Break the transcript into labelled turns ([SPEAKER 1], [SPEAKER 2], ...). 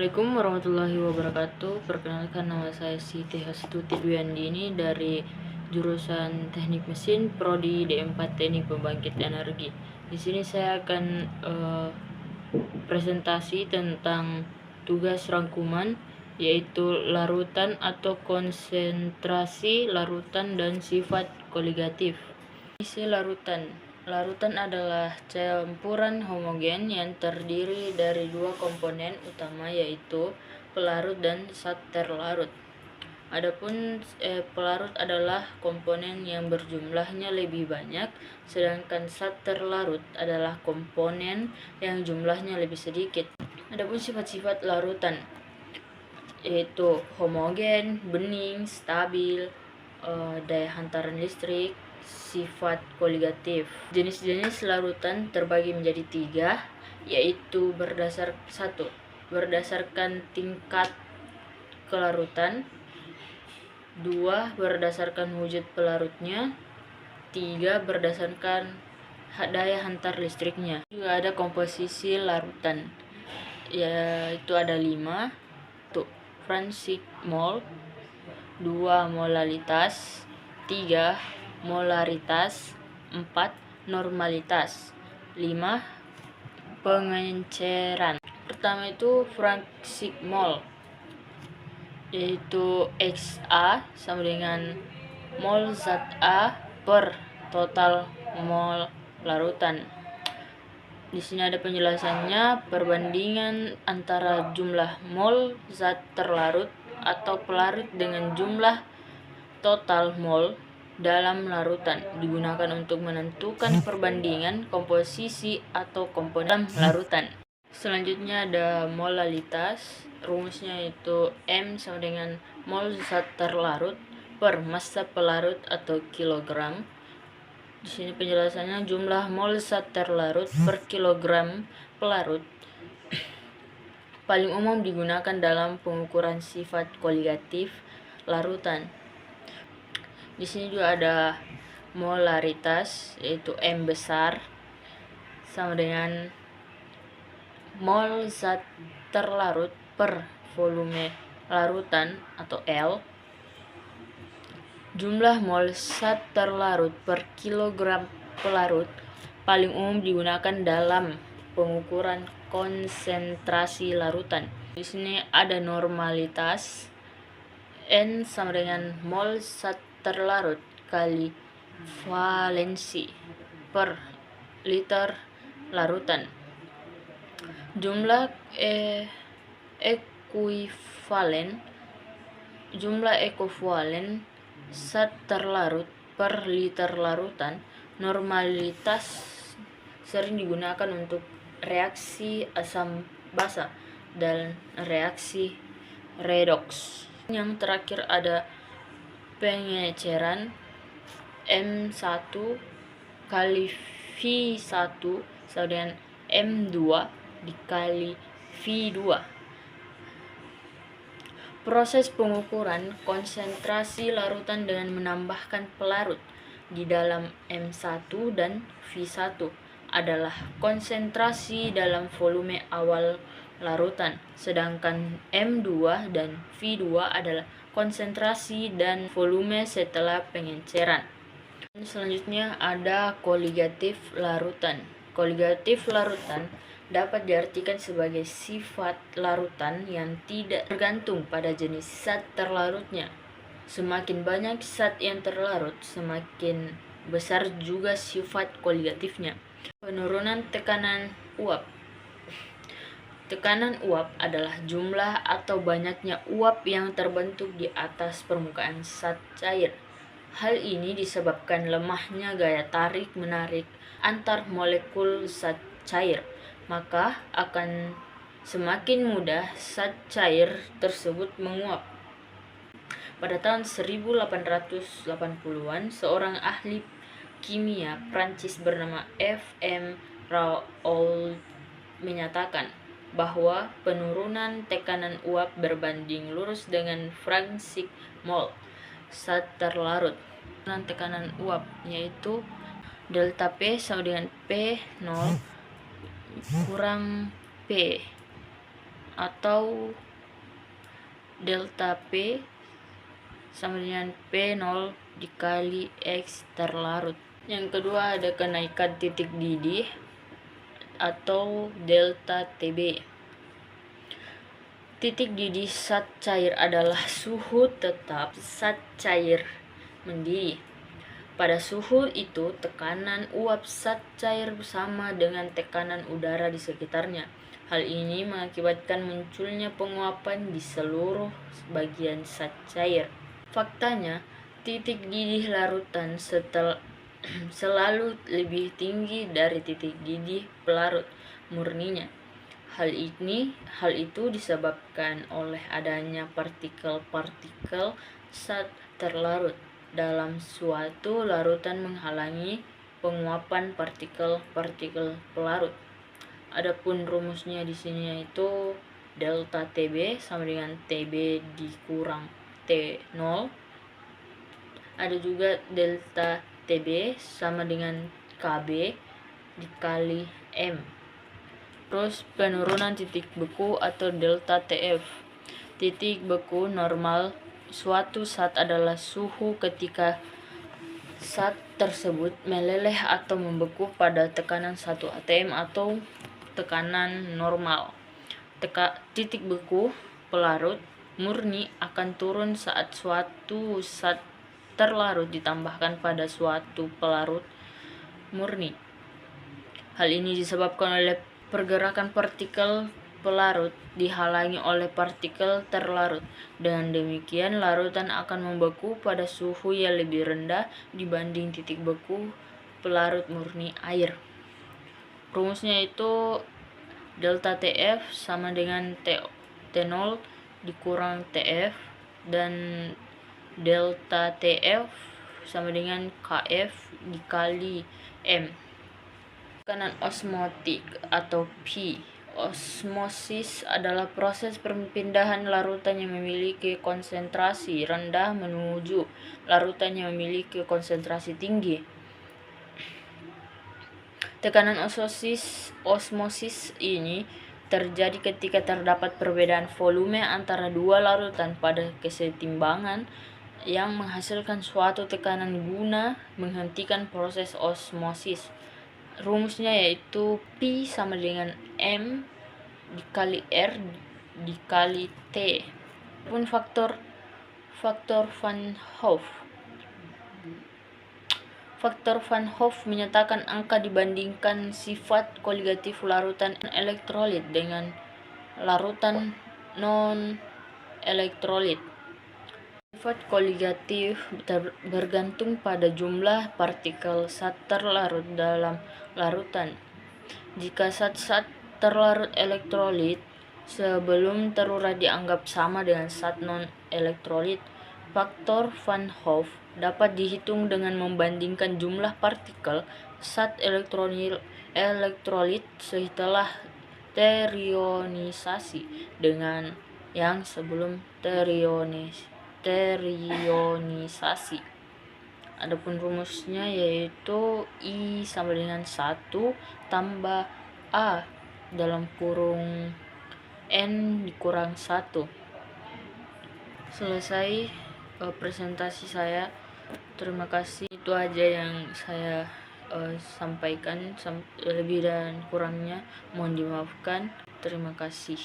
[SPEAKER 1] Assalamualaikum warahmatullahi wabarakatuh. Perkenalkan, nama saya Siti Hastuti Dwiandini dari jurusan Teknik Mesin Prodi D4 Teknik Pembangkit Energi. Di sini saya akan presentasi tentang tugas rangkuman, yaitu larutan atau konsentrasi larutan dan sifat koligatif. Isi larutan. Larutan adalah campuran homogen yang terdiri dari dua komponen utama, yaitu pelarut dan zat terlarut. Adapun pelarut adalah komponen yang berjumlahnya lebih banyak, sedangkan zat terlarut adalah komponen yang jumlahnya lebih sedikit. Adapun sifat-sifat larutan yaitu homogen, bening, stabil, daya hantaran listrik, sifat koligatif. Jenis-jenis larutan terbagi menjadi 3, yaitu berdasarkan tingkat kelarutan, 2 berdasarkan wujud pelarutnya, 3 berdasarkan daya hantar listriknya. Juga ada komposisi larutan, yaitu ada 5, Franzig mol, 2 molalitas, 3 molaritas, 4 normalitas, 5 pengenceran. Pertama itu Franzig mol, yaitu XA sama dengan mol zat A per total mol larutan. Di sini ada penjelasannya, perbandingan antara jumlah mol zat terlarut atau pelarut dengan jumlah total mol dalam larutan digunakan untuk menentukan perbandingan komposisi atau komponen larutan. Selanjutnya ada molalitas, rumusnya itu M sama dengan mol zat terlarut per massa pelarut atau kilogram. Di sini penjelasannya, jumlah mol zat terlarut per kilogram pelarut paling umum digunakan dalam pengukuran sifat koligatif larutan. Di sini juga ada molaritas, yaitu M besar sama dengan mol zat terlarut per volume larutan atau L. Jumlah mol zat terlarut per kilogram pelarut paling umum digunakan dalam pengukuran konsentrasi larutan. Di sini ada normalitas, N sama dengan mol zat terlarut kali valensi per liter larutan. Jumlah ekuivalen zat terlarut per liter larutan. Normalitas sering digunakan untuk reaksi asam basa dan reaksi redoks. Yang terakhir ada pengenceran, M1 kali V1 sama dengan M2 dikali V2. Proses pengukuran konsentrasi larutan dengan menambahkan pelarut di dalam M1 dan V1 adalah konsentrasi dalam volume awal larutan, sedangkan M2 dan V2 adalah konsentrasi dan volume setelah pengenceran. Selanjutnya ada koligatif larutan. Koligatif larutan dapat diartikan sebagai sifat larutan yang tidak tergantung pada jenis zat terlarutnya. Semakin banyak zat yang terlarut, semakin besar juga sifat koligatifnya. Penurunan tekanan uap. Tekanan uap adalah jumlah atau banyaknya uap yang terbentuk di atas permukaan zat cair. Hal ini disebabkan lemahnya gaya tarik-menarik antar molekul zat cair, maka akan semakin mudah zat cair tersebut menguap. Pada tahun 1880-an, seorang ahli kimia Prancis bernama F.M. Raoult menyatakan bahwa penurunan tekanan uap berbanding lurus dengan Franzig mol zat terlarut. Penurunan tekanan uap yaitu delta P sama dengan P0 kurang P atau delta P sama dengan P0 dikali X terlarut. Yang kedua ada kenaikan titik didih atau delta TB. Titik didih zat cair adalah suhu tetap zat cair mendidih. Pada suhu itu, tekanan uap zat cair sama dengan tekanan udara di sekitarnya. Hal ini mengakibatkan munculnya penguapan di seluruh bagian zat cair. Faktanya, titik didih larutan selalu lebih tinggi dari titik didih pelarut murninya. Hal itu disebabkan oleh adanya partikel-partikel zat terlarut dalam suatu larutan menghalangi penguapan partikel-partikel pelarut. Adapun rumusnya di sini yaitu delta TB sama dengan TB dikurang T0. Ada juga delta TB sama dengan KB dikali M. Terus penurunan titik beku atau delta TF. Titik beku normal suatu zat adalah suhu ketika zat tersebut meleleh atau membeku pada tekanan 1 atm atau tekanan normal. Titik beku pelarut murni akan turun saat suatu zat terlarut ditambahkan pada suatu pelarut murni. Hal ini disebabkan oleh pergerakan partikel pelarut dihalangi oleh partikel terlarut. Dengan demikian, larutan akan membeku pada suhu yang lebih rendah dibanding titik beku pelarut murni air. Rumusnya itu delta TF sama dengan T0 dikurang TF, dan delta TF sama dengan KF dikali M. Tekanan osmotik atau P. Osmosis adalah proses perpindahan larutan yang memiliki konsentrasi rendah menuju larutan yang memiliki konsentrasi tinggi. Tekanan osmosis ini terjadi ketika terdapat perbedaan volume antara dua larutan pada kesetimbangan yang menghasilkan suatu tekanan guna menghentikan proses osmosis. Rumusnya yaitu P sama dengan M dikali R dikali T. Pun faktor Van Hoff. Faktor Van Hoff menyatakan angka dibandingkan sifat koligatif larutan elektrolit dengan larutan non-elektrolit. Sifat koligatif bergantung pada jumlah partikel zat terlarut dalam larutan. Jika zat-zat terlarut elektrolit sebelum terurai dianggap sama dengan zat non-elektrolit, faktor Van Hoff dapat dihitung dengan membandingkan jumlah partikel zat elektrolit setelah terionisasi dengan yang sebelum terionisasi. Adapun rumusnya yaitu I sama dengan 1 tambah A dalam kurung N dikurang 1. Selesai presentasi saya. Terima kasih. Itu aja yang saya sampaikan. Lebih dan kurangnya mohon dimaafkan. Terima kasih.